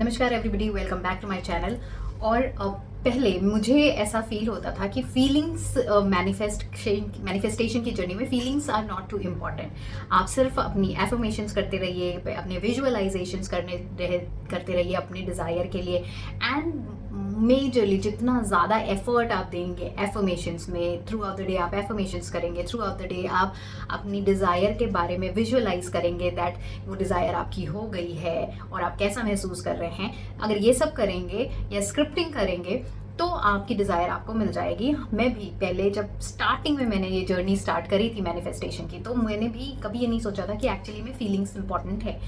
नमस्कार everybody, welcome back to my channel. और पहले मुझे ऐसा फील होता था कि फीलिंग्स मैनिफेस्टेशन की जर्नी में feelings are not too important. आप सिर्फ अपनी एफर्मेशंस करते रहिए, अपने विजुअलाइजेशंस करते रहिए अपने डिज़ायर के लिए। एंड मेजरली जितना ज़्यादा एफर्ट आप देंगे एफर्मेशंस में, थ्रू आउट द डे आप एफर्मेशंस करेंगे, थ्रू आउट द डे आप अपनी डिज़ायर के बारे में विजुअलाइज करेंगे दैट वो डिज़ायर आपकी हो गई है और आप कैसा महसूस कर रहे हैं। अगर ये सब करेंगे या स्क्रिप्टिंग करेंगे तो आपकी डिज़ायर आपको मिल जाएगी। मैं भी पहले जब स्टार्टिंग में मैंने ये जर्नी स्टार्ट करी थी मैनिफेस्टेशन की, तो मैंने भी कभी ये नहीं सोचा था कि एक्चुअली में फीलिंग्स इंपॉर्टेंट है।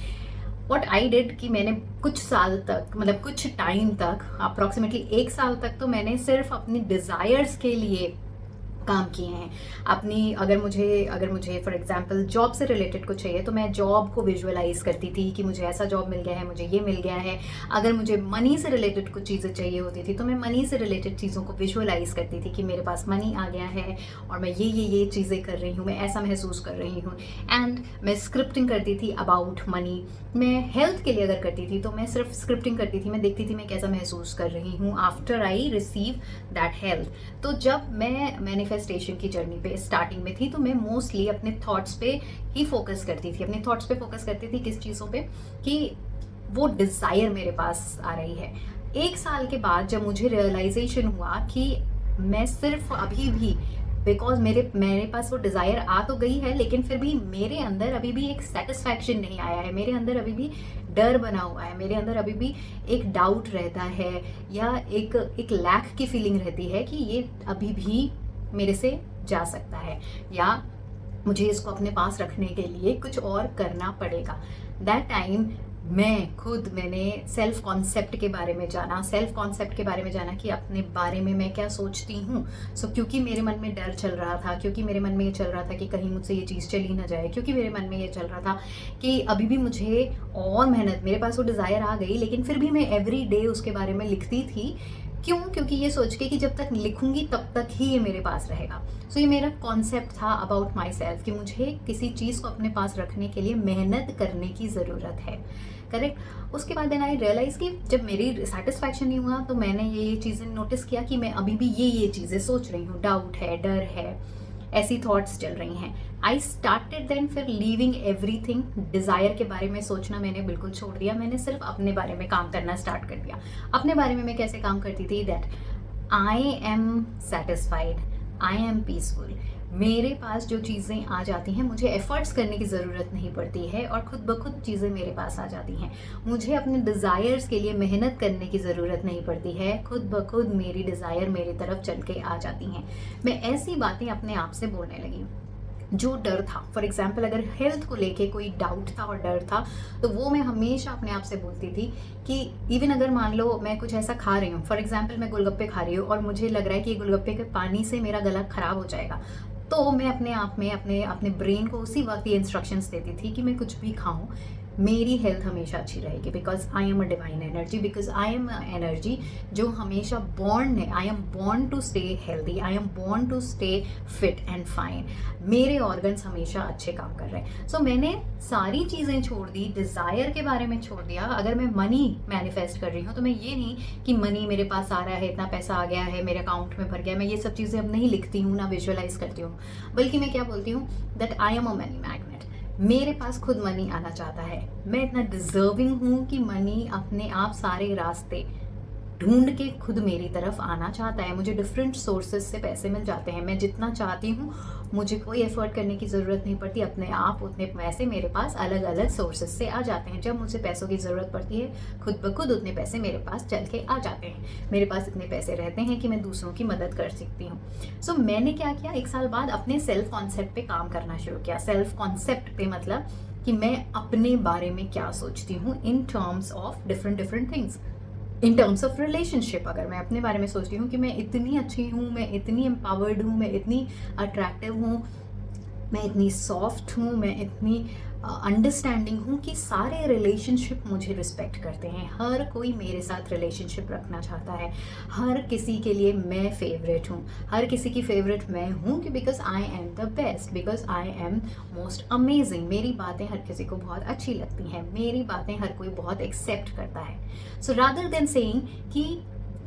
व्हाट आई डिड कि मैंने कुछ साल तक, मतलब कुछ टाइम तक, अप्रॉक्सीमेटली 1 साल तक, तो मैंने सिर्फ अपनी डिज़ायर्स के लिए काम किए हैं। अपनी अगर मुझे फॉर एग्जांपल जॉब से रिलेटेड कुछ चाहिए तो मैं जॉब को विजुअलाइज करती थी कि मुझे ऐसा जॉब मिल गया है, मुझे ये मिल गया है। अगर मुझे मनी से रिलेटेड कुछ चीज़ें चाहिए होती थी तो मैं मनी से रिलेटेड चीज़ों को विजुअलाइज करती थी कि मेरे पास मनी आ गया है और मैं ये चीज़ें कर रही हूँ, मैं ऐसा महसूस कर रही हूँ। एंड मैं स्क्रिप्टिंग करती थी अबाउट मनी। मैं हेल्थ के लिए अगर करती थी तो मैं सिर्फ स्क्रिप्टिंग करती थी, मैं देखती थी मैं कैसा महसूस कर रही हूँ after I receive that health. तो जब मैं मैनिफेस्टेशन की जर्नी पे स्टार्टिंग में थी तो मैं मोस्टली अपने थॉट्स पे ही फोकस करती थी, अपने थॉट्स पे फोकस करती थी किस चीज़ों पे, कि वो डिज़ायर मेरे पास आ रही है। 1 साल के बाद जब मुझे रियलाइजेशन हुआ कि मैं सिर्फ अभी भी, बिकॉज मेरे पास वो डिज़ायर आ तो गई है लेकिन फिर भी मेरे अंदर अभी भी एक सेटिस्फैक्शन नहीं आया है, मेरे अंदर अभी भी डर बना हुआ है, मेरे अंदर अभी भी एक डाउट रहता है या एक लैक की फीलिंग रहती है कि ये अभी भी मेरे से जा सकता है या मुझे इसको अपने पास रखने के लिए कुछ और करना पड़ेगा। दैट टाइम मैंने सेल्फ कॉन्सेप्ट के बारे में जाना कि अपने बारे में मैं क्या सोचती हूँ। क्योंकि मेरे मन में डर चल रहा था, क्योंकि मेरे मन में ये चल रहा था कि कहीं मुझसे ये चीज़ चली ना जाए, क्योंकि मेरे मन में ये चल रहा था कि अभी भी मुझे और मेहनत, मेरे पास वो डिज़ायर आ गई लेकिन फिर भी मैं एवरी डे उसके बारे में लिखती थी। क्यों? क्योंकि ये सोच के कि जब तक लिखूंगी तब तक ही ये मेरे पास रहेगा। ये मेरा कॉन्सेप्ट था अबाउट माई सेल्फ कि मुझे किसी चीज़ को अपने पास रखने के लिए मेहनत करने की ज़रूरत है। करेक्ट। उसके बाद देन आई रियलाइज़ कि जब मेरी सेटिस्फैक्शन नहीं हुआ तो मैंने ये चीज़ें नोटिस किया कि मैं अभी भी ये चीज़ें सोच रही हूँ, डाउट है, डर है, ऐसी थॉट्स चल रही हैं। आई स्टार्टेड देन फिर लीविंग एवरीथिंग। डिज़ायर के बारे में सोचना मैंने बिल्कुल छोड़ दिया, मैंने सिर्फ अपने बारे में काम करना स्टार्ट कर दिया। अपने बारे में मैं कैसे काम करती थी, that I am satisfied, I am peaceful. मेरे पास जो चीज़ें आ जाती हैं मुझे एफर्ट्स करने की ज़रूरत नहीं पड़ती है और खुद ब खुद चीज़ें मेरे पास आ जाती हैं। मुझे अपने डिज़ायर्स के लिए मेहनत करने की ज़रूरत नहीं पड़ती है, खुद ब खुद मेरी डिज़ायर मेरी तरफ चल के आ जाती हैं। मैं ऐसी बातें अपने आप से बोलने लगी। जो डर था, फॉर एग्जाम्पल अगर हेल्थ को लेके कोई डाउट था और डर था तो वो मैं हमेशा अपने आप से बोलती थी कि इवन अगर मान लो मैं कुछ ऐसा खा रही हूँ, फॉर एग्जाम्पल मैं गोलगप्पे खा रही हूँ और मुझे लग रहा है कि ये गोलगप्पे के पानी से मेरा गला खराब हो जाएगा, तो मैं अपने आप में अपने ब्रेन को उसी वक्त ये इंस्ट्रक्शंस देती थी कि मैं कुछ भी खाऊं, मेरी हेल्थ हमेशा अच्छी रहेगी, because I am a divine energy, because I am energy जो हमेशा बॉर्न है। I am born to stay healthy, I am born to stay fit and fine. मेरे ऑर्गन्स हमेशा अच्छे काम कर रहे हैं। मैंने सारी चीज़ें छोड़ दी, डिज़ायर के बारे में छोड़ दिया। अगर मैं मनी मैनिफेस्ट कर रही हूँ तो मैं ये नहीं कि मनी मेरे पास आ रहा है, इतना पैसा आ गया है, मेरे अकाउंट में भर गया, मैं ये सब चीज़ें अब नहीं लिखती हूँ, ना विजुअलाइज करती हूँ, बल्कि मैं क्या बोलती हूँ, that I am a money magnet. मेरे पास खुद मनी आना चाहता है, मैं इतना डिजर्विंग हूँ कि मनी अपने आप सारे रास्ते ढूंढ के खुद मेरी तरफ आना चाहता है। मुझे डिफरेंट सोर्सेज से पैसे मिल जाते हैं, मैं जितना चाहती हूँ, मुझे कोई एफर्ट करने की ज़रूरत नहीं पड़ती, अपने आप उतने पैसे मेरे पास अलग अलग सोर्सेज से आ जाते हैं। जब मुझे पैसों की ज़रूरत पड़ती है खुद ब खुद उतने पैसे मेरे पास चल के आ जाते हैं। मेरे पास इतने पैसे रहते हैं कि मैं दूसरों की मदद कर सकती हूँ। मैंने क्या किया, 1 साल बाद अपने सेल्फ कॉन्सेप्ट पे काम करना शुरू किया। सेल्फ कॉन्सेप्ट पे मतलब कि मैं अपने बारे में क्या सोचती हूँ in terms of different things. In terms of relationship अगर मैं अपने बारे में सोच रही हूँ कि मैं इतनी अच्छी हूँ, मैं इतनी एम्पावर्ड हूँ, मैं इतनी अट्रैक्टिव हूँ, मैं इतनी सॉफ्ट हूँ, मैं इतनी अंडरस्टैंडिंग हूँ कि सारे रिलेशनशिप मुझे रिस्पेक्ट करते हैं, हर कोई मेरे साथ रिलेशनशिप रखना चाहता है, हर किसी के लिए मैं फेवरेट हूँ, हर किसी की फेवरेट मैं हूँ कि because I am the best, because I am most amazing. मेरी बातें हर किसी को बहुत अच्छी लगती हैं, मेरी बातें हर कोई बहुत एक्सेप्ट करता है। सो रादर देन सेइंग कि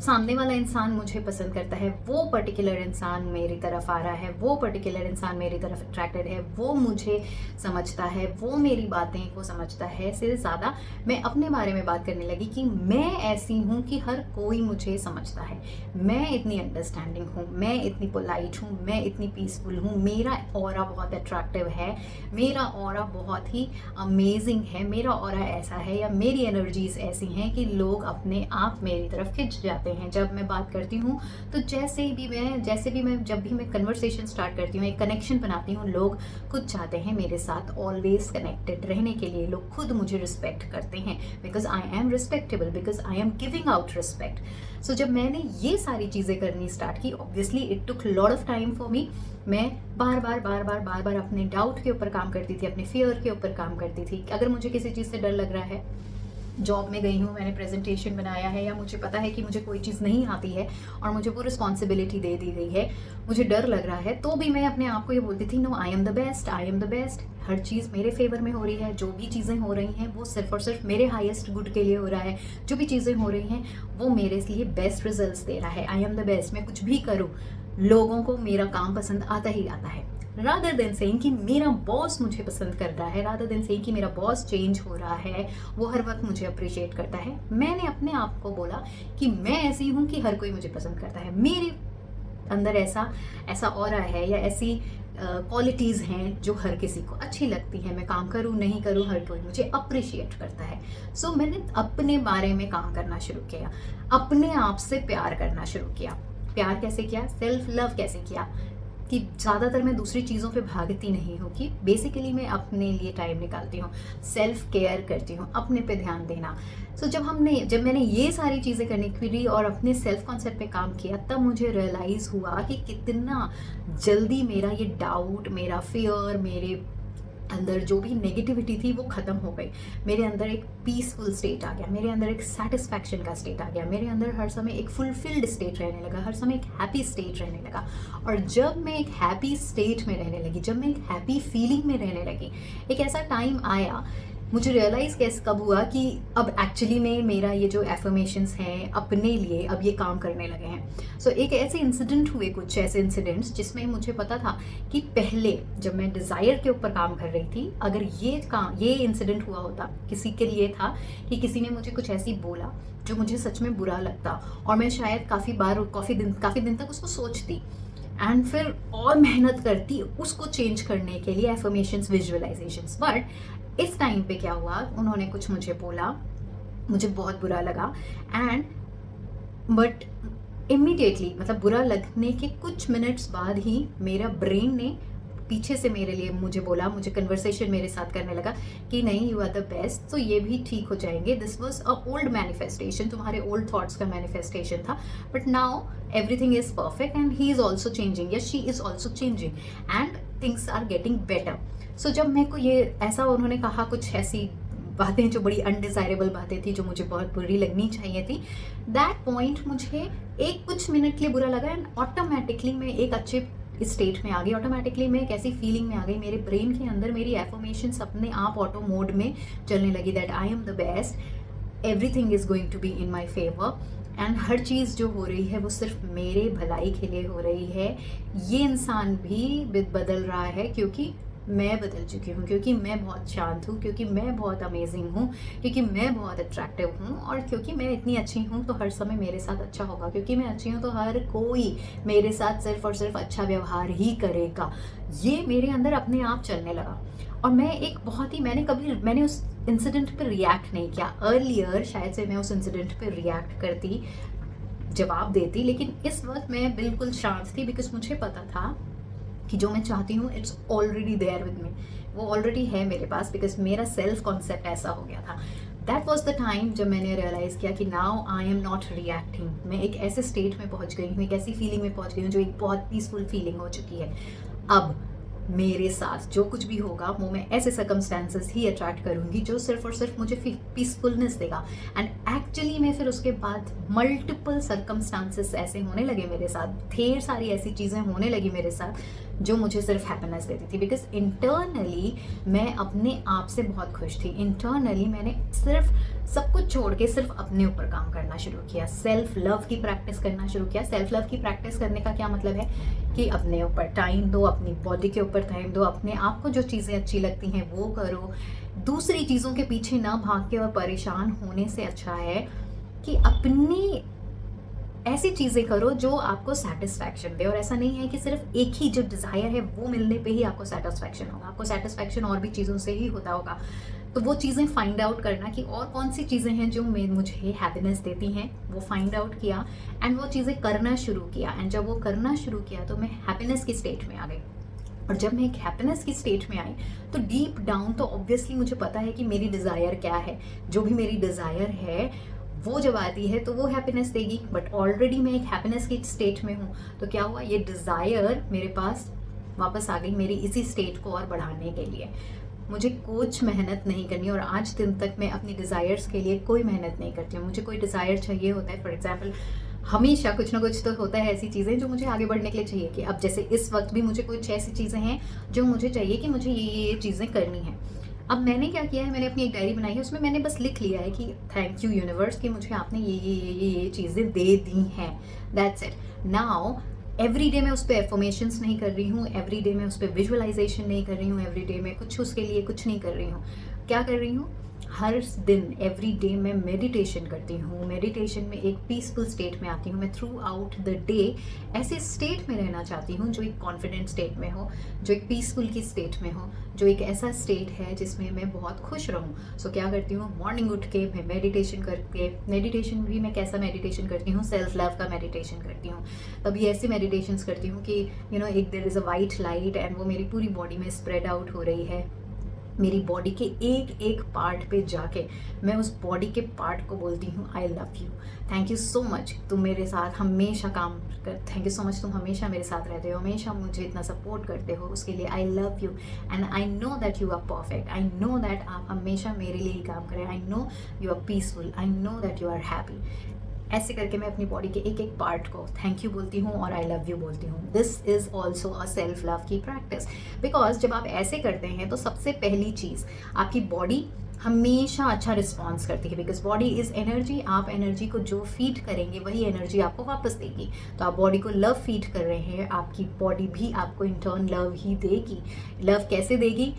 सामने वाला इंसान मुझे पसंद करता है, वो पर्टिकुलर इंसान मेरी तरफ आ रहा है, वो पर्टिकुलर इंसान मेरी तरफ अट्रैक्टेड है, वो मुझे समझता है, वो मेरी बातें को समझता है, से ज़्यादा मैं अपने बारे में बात करने लगी कि मैं ऐसी हूँ कि हर कोई मुझे समझता है, मैं इतनी अंडरस्टैंडिंग हूँ, मैं इतनी पोलाइट हूँ, मैं इतनी पीसफुल हूँ, मेरा ऑरा बहुत अट्रैक्टिव है, मेरा ऑरा बहुत ही अमेजिंग है, मेरा ऑरा ऐसा है या मेरी एनर्जीज ऐसी हैं कि लोग अपने आप मेरी तरफ खिंच जाते हैं। जब मैं बात करती हूँ तो जब भी मैं कन्वर्सेशन स्टार्ट करती हूँ, एक कनेक्शन बनाती हूँ, लोग खुद चाहते हैं मेरे साथ ऑलवेज कनेक्टेड रहने के लिए, लोग खुद मुझे रिस्पेक्ट करते हैं, because I am respectable, because I am giving out respect. So जब मैंने ये सारी चीज़ें करनी स्टार्ट की, obviously it took lot of time for me. मैं बार बार अपने डाउट के ऊपर काम करती थी, अपने फियर के ऊपर काम करती थी। अगर मुझे किसी चीज़ से डर लग रहा है, जॉब में गई हूँ, मैंने प्रेजेंटेशन बनाया है, या मुझे पता है कि मुझे कोई चीज़ नहीं आती है और मुझे वो रिस्पॉन्सिबिलिटी दे दी गई है, मुझे डर लग रहा है, तो भी मैं अपने आप को ये बोलती थी, no I am the best, I am the best. हर चीज़ मेरे फेवर में हो रही है, जो भी चीज़ें हो रही हैं वो सिर्फ और सिर्फ मेरे हाईएस्ट गुड के लिए हो रहा है, जो भी चीज़ें हो रही हैं वो मेरे लिए बेस्ट रिजल्ट्स दे रहा है। I am the best. मैं कुछ भी करूँ, लोगों को मेरा काम पसंद आता ही आता है। रादर देन सेइंग कि मेरा बॉस मुझे पसंद कर रहा है, रादर देन सेइंग कि मेरा बॉस चेंज हो रहा है, वो हर वक्त मुझे अप्रिशिएट करता है, मैंने अपने आप को बोला कि मैं ऐसी हूँ कि हर कोई मुझे पसंद करता है, मेरे अंदर ऐसा ऑरा है या ऐसी क्वालिटीज़ हैं जो हर किसी को अच्छी लगती हैं। मैं काम करूँ नहीं करूँ, हर कोई मुझे अप्रिशिएट करता है। सो मैंने अपने बारे में काम करना शुरू किया, अपने आप से प्यार करना शुरू किया। प्यार कैसे किया, सेल्फ लव कैसे किया, कि ज़्यादातर मैं दूसरी चीज़ों पे भागती नहीं हूँ, कि बेसिकली मैं अपने लिए टाइम निकालती हूँ, सेल्फ केयर करती हूँ, अपने पे ध्यान देना। सो जब मैंने ये सारी चीज़ें करने की और अपने सेल्फ कॉन्सेप्ट पे काम किया, तब मुझे रियलाइज़ हुआ कि कितना जल्दी मेरा ये डाउट, मेरा फियर, मेरे अंदर जो भी नेगेटिविटी थी वो ख़त्म हो गई। मेरे अंदर एक पीसफुल स्टेट आ गया, मेरे अंदर एक सेटिस्फैक्शन का स्टेट आ गया, मेरे अंदर हर समय एक फुलफिल्ड स्टेट रहने लगा, हर समय एक हैप्पी स्टेट रहने लगा। और जब मैं एक हैप्पी स्टेट में रहने लगी, जब मैं एक हैप्पी फीलिंग में रहने लगी, एक ऐसा टाइम आया, मुझे रियलाइज़ कैसे कब हुआ कि अब एक्चुअली में मेरा ये जो एफर्मेशंस हैं अपने लिए अब ये काम करने लगे हैं। सो एक ऐसे इंसिडेंट हुए, कुछ ऐसे इंसिडेंट्स जिसमें मुझे पता था कि पहले जब मैं डिज़ायर के ऊपर काम कर रही थी, अगर ये इंसिडेंट हुआ होता, किसी के लिए था कि किसी ने मुझे कुछ ऐसी बोला जो मुझे सच में बुरा लगता, और मैं शायद काफ़ी दिन तक उसको सोचती एंड फिर और मेहनत करती उसको चेंज करने के लिए, एफर्मेशंस, विजुअलाइजेशंस। बट इस टाइम पे क्या हुआ, उन्होंने कुछ मुझे बोला, मुझे बहुत बुरा लगा, एंड बट इमीडिएटली, मतलब बुरा लगने के कुछ मिनट्स बाद ही मेरा ब्रेन ने पीछे से मेरे लिए मुझे बोला, मुझे कन्वर्सेशन मेरे साथ करने लगा कि नहीं, यू आर द बेस्ट, तो ये भी ठीक हो जाएंगे। This was a old manifestation, तुम्हारे ओल्ड थॉट्स का मैनिफेस्टेशन था, but now everything is perfect and he is also changing, या she is also changing and things are getting better. So जब मेरे को ये ऐसा उन्होंने कहा, कुछ ऐसी बातें जो बड़ी अनडिजायरेबल बातें थी, जो मुझे बहुत बुरी लगनी चाहिए थी, दैट पॉइंट मुझे एक कुछ मिनट के लिए बुरा लगा, एंड ऑटोमेटिकली मैं एक अच्छे स्टेट में आ गई, ऑटोमेटिकली मैं एक ऐसी फीलिंग में आ गई, मेरे ब्रेन के अंदर मेरी एफर्मेशंस अपने आप ऑटो मोड में चलने लगी, that I am the best, everything is going to be in my favour, and हर चीज़ जो हो रही है वो सिर्फ मेरे भलाई के लिए हो रही है। ये इंसान भी बदल रहा है क्योंकि मैं बदल चुकी हूँ, क्योंकि मैं बहुत शांत हूँ, क्योंकि मैं बहुत अमेजिंग हूँ, क्योंकि मैं बहुत अट्रैक्टिव हूँ, और क्योंकि मैं इतनी अच्छी हूँ तो हर समय मेरे साथ अच्छा होगा, क्योंकि मैं अच्छी हूँ तो हर कोई मेरे साथ सिर्फ और सिर्फ अच्छा व्यवहार ही करेगा। ये मेरे अंदर अपने आप चलने लगा, और मैं एक बहुत ही मैंने उस इंसिडेंट पर रिएक्ट नहीं किया। अर्लियर शायद से मैं उस इंसिडेंट पर रिएक्ट करती, जवाब देती, लेकिन इस वक्त मैं बिल्कुल शांत थी, बिकॉज मुझे पता था कि जो मैं चाहती हूँ it's already there with me, वो ऑलरेडी है मेरे पास, बिकॉज मेरा सेल्फ कॉन्सेप्ट ऐसा हो गया था। दैट वॉज द टाइम जब मैंने रियलाइज़ किया कि now I am not reacting, मैं एक ऐसे स्टेट में पहुँच गई हूँ, एक ऐसी फीलिंग में पहुँच गई हूँ जो एक बहुत पीसफुल फीलिंग हो चुकी है। अब मेरे साथ जो कुछ भी होगा वो मैं ऐसे सर्कमस्टांसेस ही अट्रैक्ट करूँगी जो सिर्फ और सिर्फ मुझे पीसफुलनेस देगा। एंड एक्चुअली में फिर उसके बाद मल्टीपल सर्कमस्टांसेस ऐसे होने लगे मेरे साथ, ढेर सारी ऐसी चीज़ें होने लगी मेरे साथ जो मुझे सिर्फ हैप्पीनेस देती थी, बिकॉज इंटरनली मैं अपने आप से बहुत खुश थी। इंटरनली मैंने सिर्फ सब कुछ छोड़ के सिर्फ अपने ऊपर काम करना शुरू किया, सेल्फ लव की प्रैक्टिस करना शुरू किया। सेल्फ लव की प्रैक्टिस करने का क्या मतलब है कि अपने ऊपर टाइम दो, अपनी बॉडी के ऊपर टाइम दो, अपने आप को जो चीज़ें अच्छी लगती हैं वो करो। दूसरी चीज़ों के पीछे ना भाग के और परेशान होने से अच्छा है कि अपनी ऐसी चीज़ें करो जो आपको सेटिस्फैक्शन दे। और ऐसा नहीं है कि सिर्फ एक ही जो डिज़ायर है वो मिलने पे ही आपको सेटिस्फैक्शन होगा, आपको सेटिस्फैक्शन और भी चीज़ों से ही होता होगा। तो वो चीज़ें फाइंड आउट करना कि और कौन सी चीज़ें हैं जो मुझे हैप्पीनेस देती हैं, वो फाइंड आउट किया एंड वो चीज़ें करना शुरू किया। एंड जब वो करना शुरू किया तो मैं हैप्पीनेस की स्टेट में आ गई। और जब मैं एक हैप्पीनेस की स्टेट में आई तो डीप डाउन तो ऑब्वियसली मुझे पता है कि मेरी डिज़ायर क्या है। जो भी मेरी डिज़ायर है वो जब आती है तो वो हैप्पीनेस देगी। बट ऑलरेडी मैं एक हैप्पीनेस की स्टेट में हूँ, तो क्या हुआ, ये डिज़ायर मेरे पास वापस आ गई मेरी इसी स्टेट को और बढ़ाने के लिए। मुझे कुछ मेहनत नहीं करनी, और आज दिन तक मैं अपनी डिज़ायर्स के लिए कोई मेहनत नहीं करती हूँ। मुझे कोई डिज़ायर चाहिए होता है, फॉर एग्जांपल हमेशा कुछ ना कुछ तो होता है ऐसी चीज़ें जो मुझे आगे बढ़ने के लिए चाहिए। कि अब जैसे इस वक्त भी मुझे कुछ ऐसी चीज़ें हैं जो मुझे चाहिए कि मुझे ये चीज़ें करनी हैं। अब मैंने क्या किया है, मैंने अपनी एक डायरी बनाई है, उसमें मैंने बस लिख लिया है कि थैंक यू यूनिवर्स कि मुझे आपने ये चीज़ें दे दी हैं। That's it. Now every day मैं उस पर एफर्मेशंस नहीं कर रही हूँ, एवरी डे मैं उस पर विजुअलाइजेशन नहीं कर रही हूँ, एवरी डे मैं कुछ उसके लिए कुछ नहीं कर रही हूँ। क्या कर रही हूँ, हर दिन एवरी डे मैं मेडिटेशन करती हूँ। मेडिटेशन में एक पीसफुल स्टेट में आती हूँ। मैं थ्रू आउट द डे ऐसे स्टेट में रहना चाहती हूँ जो एक कॉन्फिडेंट स्टेट में हो, जो एक पीसफुल की स्टेट में हो, जो एक ऐसा स्टेट है जिसमें मैं बहुत खुश रहूँ। सो क्या करती हूँ, मॉर्निंग उठ के मैं मेडिटेशन करके, मेडिटेशन भी मैं कैसा मेडिटेशन करती हूँ, सेल्फ लव का मेडिटेशन करती हूँ। तभी ऐसे मेडिटेशंस करती हूँ कि एक there is a white light and वो मेरी पूरी बॉडी में स्प्रेड आउट हो रही है। मेरी बॉडी के एक एक पार्ट पे जाके मैं उस बॉडी के पार्ट को बोलती हूँ आई love you, thank you so much, तुम मेरे साथ हमेशा काम कर, थैंक यू सो मच, तुम हमेशा मेरे साथ रहते हो, हमेशा मुझे इतना सपोर्ट करते हो, उसके लिए I love you. And I know that you are perfect, I know that आप हमेशा मेरे लिए ही काम करें, I know you are peaceful, I know that you are happy. ऐसे करके मैं अपनी बॉडी के एक एक पार्ट को थैंक यू बोलती हूँ और आई लव यू बोलती हूँ। This is also a self love की प्रैक्टिस, बिकॉज जब आप ऐसे करते हैं तो सबसे पहली चीज़ आपकी बॉडी हमेशा अच्छा रिस्पॉन्स करती है, बिकॉज बॉडी इज़ एनर्जी। आप एनर्जी को जो फीड करेंगे वही एनर्जी आपको वापस देगी। तो आप बॉडी को लव फीड कर रहे हैं, आपकी बॉडी भी आपको इन टर्न लव ही देगी। लव कैसे देगी,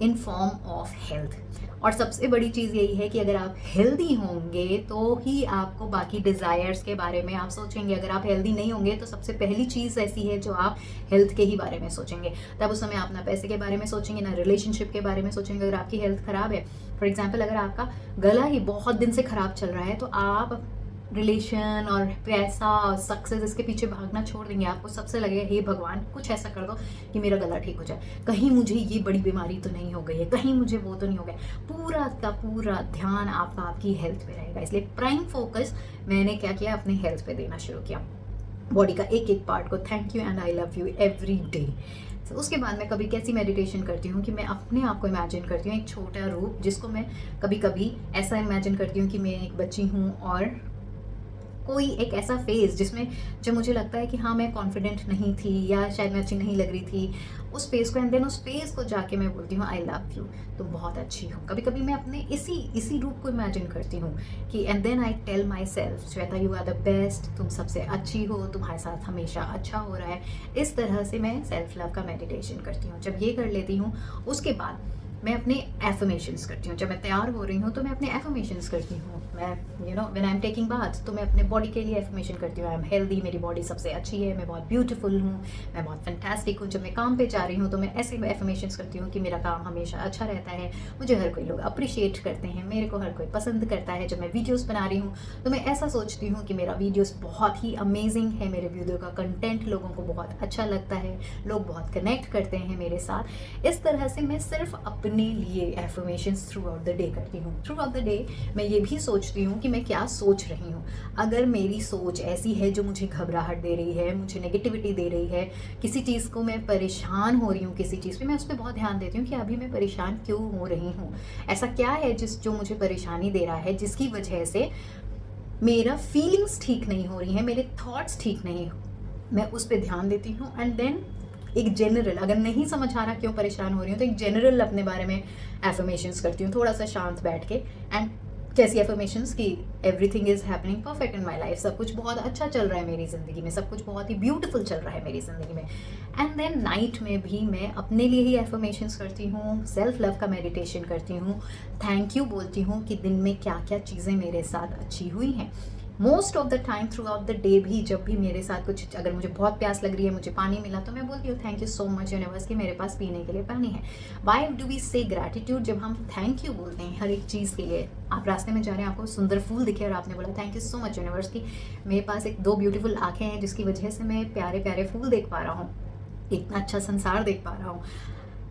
इन फॉर्म ऑफ हेल्थ। और सबसे बड़ी चीज़ यही है कि अगर आप हेल्दी होंगे तो ही आपको बाकी डिज़ायर्स के बारे में आप सोचेंगे। अगर आप हेल्दी नहीं होंगे तो सबसे पहली चीज़ ऐसी है जो आप हेल्थ के ही बारे में सोचेंगे। तब उस समय आप ना पैसे के बारे में सोचेंगे, ना रिलेशनशिप के बारे में सोचेंगे। अगर आपकी हेल्थ ख़राब है, फॉर एग्जाम्पल अगर आपका गला ही बहुत दिन से ख़राब चल रहा है, तो आप रिलेशन और पैसा और सक्सेस इसके पीछे भागना छोड़ देंगे। आपको सबसे लगेगा हे भगवान कुछ ऐसा कर दो कि मेरा गला ठीक हो जाए, कहीं मुझे ये बड़ी बीमारी तो नहीं हो गई है, कहीं मुझे वो तो नहीं हो गया। पूरा का पूरा ध्यान आपका आपकी हेल्थ पे रहेगा। इसलिए प्राइम फोकस मैंने क्या किया, अपने हेल्थ पे देना शुरू किया। बॉडी का एक एक पार्ट को thank you and I love you every day. उसके बाद मैं कभी कैसी मेडिटेशन करती हूँ कि मैं अपने आप को इमेजिन करती हूँ एक छोटा रूप, जिसको मैं कभी कभी ऐसा इमेजिन करती हूँ कि मैं एक बच्ची हूँ और कोई एक ऐसा फेज़ जिसमें जब मुझे लगता है कि हाँ मैं कॉन्फिडेंट नहीं थी या शायद मैं अच्छी नहीं लग रही थी, उस फेज़ को एंड देन उस फेज़ को जाके मैं बोलती हूँ आई लव यू, तुम बहुत अच्छी हो। कभी कभी मैं अपने इसी रूप को इमेजिन करती हूँ कि and then I tell myself Shweta you are the best, तुम सबसे अच्छी हो, तुम्हारे साथ हमेशा अच्छा हो रहा है। इस तरह से मैं सेल्फ लव का मेडिटेशन करती हूँ। जब ये कर लेती हूँ उसके बाद मैं अपने एफर्मेशंस करती हूँ। जब मैं तैयार हो रही हूँ तो मैं अपने एफर्मेशंस करती हूँ। मैं when I am taking bath तो मैं अपने बॉडी के लिए एफर्मेशन करती हूँ, आई एम हेल्दी, मेरी बॉडी सबसे अच्छी है, मैं बहुत ब्यूटीफुल हूँ, मैं बहुत फैंटास्टिक हूँ। जब मैं काम पे जा रही हूँ तो मैं ऐसे एफर्मेशंस करती हूँ कि मेरा काम हमेशा अच्छा रहता है, मुझे हर कोई लोग अप्रिशिएट करते हैं, मेरे को हर कोई पसंद करता है। जब मैं वीडियोज़ बना रही हूँ तो मैं ऐसा सोचती हूँ कि मेरा वीडियोज़ बहुत ही अमेजिंग है, मेरे वीडियो का कंटेंट लोगों को बहुत अच्छा लगता है, लोग बहुत कनेक्ट करते हैं मेरे साथ। इस तरह से मैं सिर्फ अपने लिए affirmations through out the day करती हूँ। थ्रू आउट द डे मैं ये भी सोचती हूँ कि मैं क्या सोच रही हूँ। अगर मेरी सोच ऐसी है जो मुझे घबराहट दे रही है, मुझे नेगेटिविटी दे रही है, किसी चीज़ को मैं परेशान हो रही हूँ, किसी चीज़ पे मैं उस पर बहुत ध्यान देती हूँ कि अभी मैं परेशान क्यों हो रही हूँ, ऐसा क्या है जो मुझे परेशानी दे रहा है, जिसकी वजह से मेरा फीलिंग्स ठीक नहीं हो रही हैं, मेरे थॉट्स ठीक नहीं हो, मैं उस पर ध्यान देती हूँ। एंड देन एक जनरल, अगर नहीं समझ आ रहा क्यों परेशान हो रही हूँ, तो एक जनरल अपने बारे में एफर्मेशंस करती हूँ, थोड़ा सा शांत बैठ के। एंड कैसी एफर्मेशंस कि everything is happening perfect in my life, सब कुछ बहुत अच्छा चल रहा है मेरी ज़िंदगी में, सब कुछ बहुत ही ब्यूटीफुल चल रहा है मेरी ज़िंदगी में। एंड देन नाइट में भी मैं अपने लिए ही एफर्मेशंस करती हूँ, सेल्फ लव का मेडिटेशन करती हूँ, थैंक यू बोलती हूँ कि दिन में क्या क्या चीज़ें मेरे साथ अच्छी हुई हैं। Most of the time through out the day भी जब भी मेरे साथ कुछ, अगर मुझे बहुत प्यास लग रही है, मुझे पानी मिला, तो मैं बोलती हूँ thank you so much universe कि मेरे पास पीने के लिए पानी है। वाई डू वी से ग्रैटिट्यूड? जब हम थैंक यू बोलते हैं हर एक चीज़ के लिए, आप रास्ते में जा रहे हैं, आपको सुंदर फूल दिखे और आपने बोला thank you so much universe कि मेरे पास एक 2 ब्यूटीफुल आँखें हैं जिसकी वजह से मैं प्यारे प्यारे फूल देख पा रहा हूँ, इतना अच्छा संसार देख पा रहा हूँ।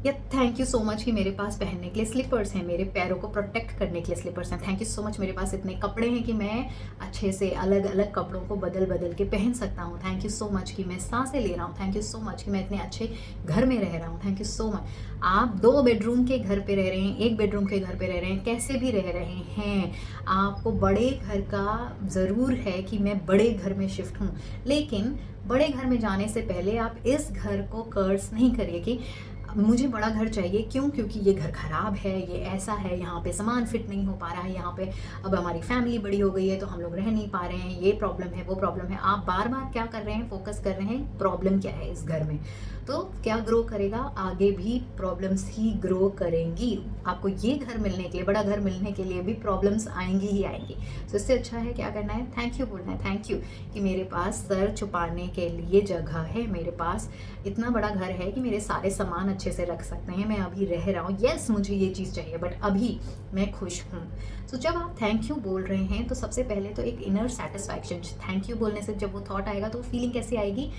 या थैंक यू सो मच कि मेरे पास पहनने के लिए स्लीपर्स हैं, मेरे पैरों को प्रोटेक्ट करने के लिए स्लीपर्स हैं। थैंक यू सो मच मेरे पास इतने कपड़े हैं कि मैं अच्छे से अलग अलग कपड़ों को बदल बदल के पहन सकता हूँ। थैंक यू सो मच कि मैं सांसें ले रहा हूँ। थैंक यू सो मच कि मैं इतने अच्छे घर में रह रहा हूँ। Thank you so much. आप 2 बेडरूम के घर पे रह रहे हैं, 1 बेडरूम के घर पे रह रहे हैं, कैसे भी रह रहे हैं, आपको बड़े घर का ज़रूर है कि मैं बड़े घर में शिफ्ट हूँ, लेकिन बड़े घर में जाने से पहले आप इस घर को कर्स नहीं करिए कि मुझे बड़ा घर चाहिए। क्यों? क्योंकि ये घर ख़राब है, ये ऐसा है, यहाँ पे सामान फिट नहीं हो पा रहा है, यहाँ पे अब हमारी फैमिली बड़ी हो गई है तो हम लोग रह नहीं पा रहे हैं, ये प्रॉब्लम है, वो प्रॉब्लम है। आप बार बार क्या कर रहे हैं? फोकस कर रहे हैं प्रॉब्लम क्या है इस घर में। तो क्या ग्रो करेगा? आगे भी प्रॉब्लम्स ही ग्रो करेंगी। आपको ये घर मिलने के लिए, बड़ा घर मिलने के लिए भी प्रॉब्लम्स आएंगी ही आएंगी। तो इससे अच्छा है क्या करना है? थैंक यू बोलना है। थैंक यू कि मेरे पास सर छुपाने के लिए जगह है, मेरे पास इतना बड़ा घर है कि मेरे सारे सामान अच्छे से रख सकते हैं, मैं अभी रह रहा हूँ। यस, मुझे ये चीज़ चाहिए बट अभी मैं खुश हूँ। तो जब आप थैंक यू बोल रहे हैं तो सबसे पहले तो एक इनर सेटिस्फैक्शन, थैंक यू बोलने से जब वो थॉट आएगा तो फीलिंग कैसी आएगी?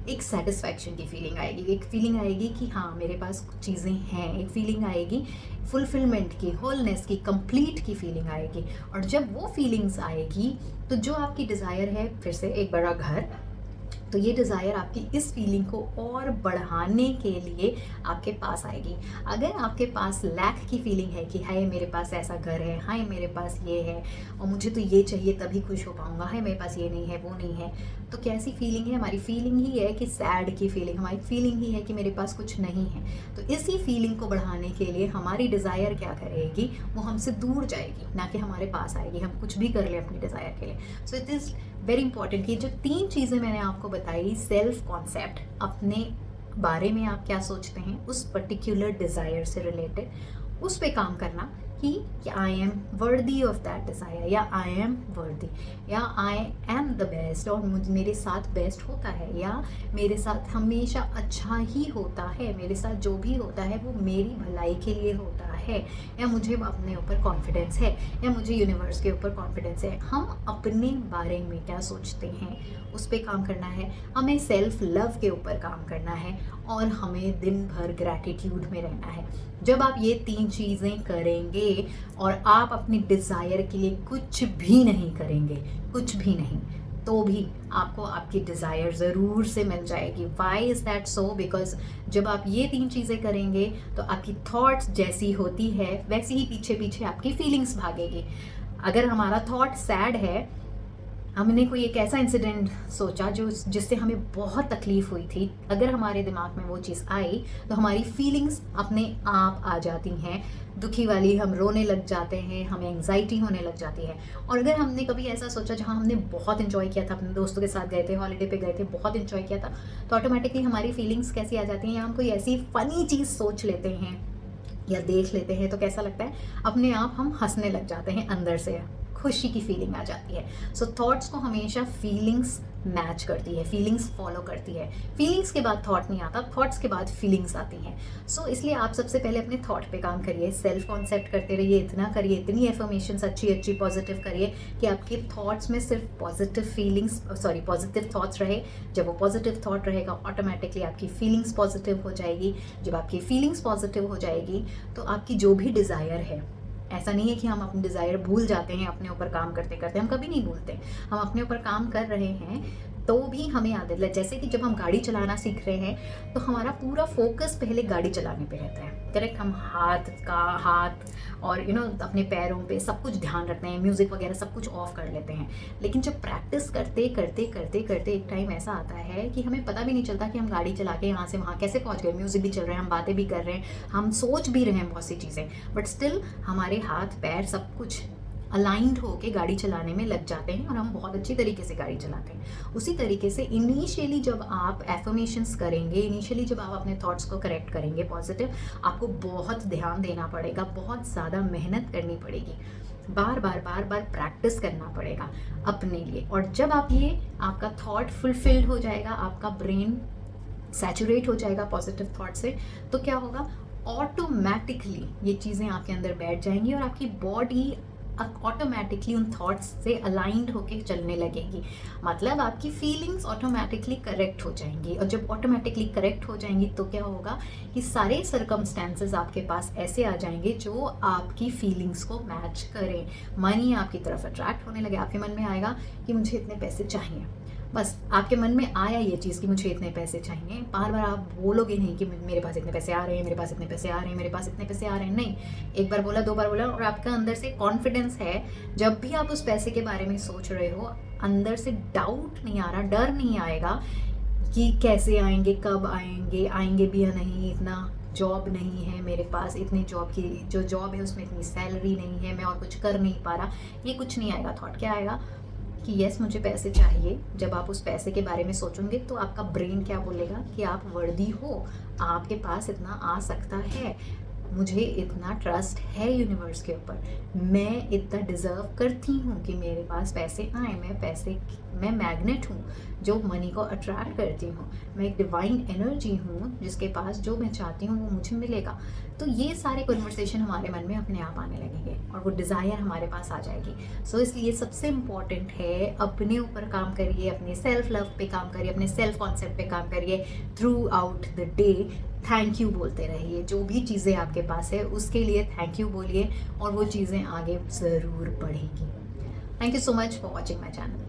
एक सेटिस्फैक्शन की फीलिंग आएगी, एक फीलिंग आएगी कि हाँ मेरे पास कुछ चीज़ें हैं, एक फीलिंग आएगी फुलफिलमेंट की, होलनेस की, कंप्लीट की फीलिंग आएगी। और जब वो फीलिंग्स आएगी तो जो आपकी डिज़ायर है, फिर से एक बड़ा घर, तो ये डिज़ायर आपकी इस फीलिंग को और बढ़ाने के लिए आपके पास आएगी। अगर आपके पास लैक की फीलिंग है कि हाय मेरे पास ऐसा घर है, हाय मेरे पास ये है और मुझे तो ये चाहिए तभी खुश हो पाऊंगा, हाय मेरे पास ये नहीं है, वो नहीं है, तो कैसी फीलिंग है? हमारी फीलिंग ही है कि सैड की फीलिंग, हमारी फीलिंग ही है कि मेरे पास कुछ नहीं है। तो इसी फीलिंग को बढ़ाने के लिए हमारी डिज़ायर क्या करेगी? वो हमसे दूर जाएगी, ना कि हमारे पास आएगी, हम कुछ भी कर लें अपनी डिज़ायर के लिए। So it is very important कि जो 3 चीज़ें मैंने आपको बताई, सेल्फ कॉन्सेप्ट, अपने बारे में आप क्या सोचते हैं उस पर्टिकुलर डिज़ायर से रिलेटेड, उस पे काम करना कि I am worthy of that desire, या आई एम वर्दी, या आई एम द बेस्ट, और मेरे साथ बेस्ट होता है, या मेरे साथ हमेशा अच्छा ही होता है, मेरे साथ जो भी होता है वो मेरी भलाई के लिए होता है, या मुझे अपने ऊपर कॉन्फिडेंस है, या मुझे यूनिवर्स के ऊपर कॉन्फिडेंस है। हम अपने बारे में क्या सोचते हैं उस पर काम करना है, हमें सेल्फ लव के ऊपर काम करना है, और हमें दिन भर ग्रैटिट्यूड में रहना है। जब आप ये 3 चीज़ें करेंगे और आप अपनी डिज़ायर के लिए कुछ भी नहीं करेंगे, कुछ भी नहीं, तो भी आपको आपकी डिज़ायर ज़रूर से मिल जाएगी। Why is that so? Because जब आप ये 3 चीज़ें करेंगे तो आपकी थॉट्स जैसी होती है वैसी ही पीछे पीछे आपकी फीलिंग्स भागेगी। अगर हमारा थॉट सैड है, हमने कोई एक ऐसा इंसिडेंट सोचा जिससे हमें बहुत तकलीफ़ हुई थी, अगर हमारे दिमाग में वो चीज़ आई तो हमारी फीलिंग्स अपने आप आ जाती हैं दुखी वाली, हम रोने लग जाते हैं, हमें एंग्जाइटी होने लग जाती है। और अगर हमने कभी ऐसा सोचा जहाँ हमने बहुत इन्जॉय किया था, अपने दोस्तों के साथ गए थे, हॉलीडे पे गए थे, बहुत इन्जॉय किया था, तो ऑटोमेटिकली हमारी फीलिंग्स कैसी आ जाती हैं, या हम कोई ऐसी फ़नी चीज़ सोच लेते हैं या देख लेते हैं तो कैसा लगता है, अपने आप हम हंसने लग जाते हैं अंदर से, खुशी की फीलिंग आ जाती है। सो थॉट्स को हमेशा फीलिंग्स मैच करती है, फीलिंग्स फॉलो करती है। फीलिंग्स के बाद थॉट नहीं आता, थॉट्स के बाद फीलिंग्स आती हैं। सो इसलिए आप सबसे पहले अपने थॉट पे काम करिए, सेल्फ कॉन्सेप्ट करते रहिए, इतना करिए, इतनी एफर्मेशंस अच्छी अच्छी पॉजिटिव करिए कि आपके थॉट्स में सिर्फ पॉजिटिव फीलिंग्स पॉजिटिव थॉट्स रहे। जब वो पॉजिटिव थॉट रहेगा ऑटोमेटिकली आपकी फीलिंग्स पॉजिटिव हो जाएगी। जब आपकी फीलिंग्स पॉजिटिव हो जाएगी तो आपकी जो भी डिज़ायर है, ऐसा नहीं है कि हम अपने डिज़ायर भूल जाते हैं अपने ऊपर काम करते करते, हम कभी नहीं भूलते। हम अपने ऊपर काम कर रहे हैं तो भी हमें आदत लग, जैसे कि जब हम गाड़ी चलाना सीख रहे हैं तो हमारा पूरा फोकस पहले गाड़ी चलाने पे रहता है, करेक्ट। हम हाथ और अपने पैरों पे सब कुछ ध्यान रखते हैं, म्यूज़िक वगैरह सब कुछ ऑफ कर लेते हैं। लेकिन जब प्रैक्टिस करते करते करते करते एक टाइम ऐसा आता है कि हमें पता भी नहीं चलता कि हम गाड़ी चला के यहाँ से वहाँ कैसे पहुँच गए। म्यूज़िक भी चल रहे हैं, हम बातें भी कर रहे हैं, हम सोच भी रहे हैं बहुत सी चीज़ें, बट स्टिल हमारे हाथ पैर सब कुछ अलाइंड होके गाड़ी चलाने में लग जाते हैं और हम बहुत अच्छी तरीके से गाड़ी चलाते हैं। उसी तरीके से इनिशियली जब आप एफर्मेशंस करेंगे, इनिशियली जब आप अपने थॉट्स को करेक्ट करेंगे पॉजिटिव, आपको बहुत ध्यान देना पड़ेगा, बहुत ज़्यादा मेहनत करनी पड़ेगी, बार बार प्रैक्टिस करना पड़ेगा अपने लिए। और जब आप ये आपका थॉट फुलफिल्ड हो जाएगा, आपका ब्रेन सैचुरेट हो जाएगा पॉजिटिव थॉट से, तो क्या होगा, ऑटोमेटिकली ये चीज़ें आपके अंदर बैठ जाएंगी और आपकी बॉडी ऑटोमेटिकली उन थॉट्स से अलाइंड होके चलने लगेगी। मतलब आपकी फीलिंग्स ऑटोमेटिकली करेक्ट हो जाएंगी, और जब ऑटोमेटिकली करेक्ट हो जाएंगी तो क्या होगा कि सारे सर्कमस्टेंसेस आपके पास ऐसे आ जाएंगे जो आपकी फीलिंग्स को मैच करें। मनी आपकी तरफ अट्रैक्ट होने लगे, आपके मन में आएगा कि मुझे इतने पैसे चाहिए। बस आपके मन में आया ये चीज़ कि मुझे इतने पैसे चाहिए, बार बार आप बोलोगे नहीं कि मेरे पास इतने पैसे आ रहे हैं, मेरे पास इतने पैसे आ रहे हैं, मेरे पास इतने पैसे आ रहे हैं। नहीं, एक बार बोला, दो बार बोला, और आपका अंदर से कॉन्फिडेंस है। जब भी आप उस पैसे के बारे में सोच रहे हो, अंदर से डाउट नहीं आ रहा, डर नहीं आएगा कि कैसे आएंगे, कब आएंगे भी या नहीं, इतना जॉब नहीं है मेरे पास, इतनी जॉब की जो जॉब है उसमें इतनी सैलरी नहीं है, मैं और कुछ कर नहीं पा रहा, ये कुछ नहीं आएगा। थॉट क्या आएगा कि यस मुझे पैसे चाहिए। जब आप उस पैसे के बारे में सोचोगे तो आपका ब्रेन क्या बोलेगा कि आप वर्दी हो, आपके पास इतना आ सकता है, मुझे इतना ट्रस्ट है यूनिवर्स के ऊपर, मैं इतना डिज़र्व करती हूँ कि मेरे पास पैसे आए। मैं मैग्नेट हूँ जो मनी को अट्रैक्ट करती हूँ, मैं एक डिवाइन एनर्जी हूँ जिसके पास जो मैं चाहती हूँ वो मुझे मिलेगा। तो ये सारे कन्वर्सेशन हमारे मन में अपने आप आने लगेंगे और वो डिज़ायर हमारे पास आ जाएगी। सो इसलिए सबसे इम्पॉर्टेंट है अपने ऊपर काम करिए, अपने सेल्फ लव पे काम करिए, अपने सेल्फ कॉन्सेप्ट पे काम करिए through out the day. Thank you बोलते रहिए, जो भी चीज़ें आपके पास है उसके लिए थैंक यू बोलिए और वो चीज़ें आगे ज़रूर बढ़ेगी। Thank you so much for watching my channel.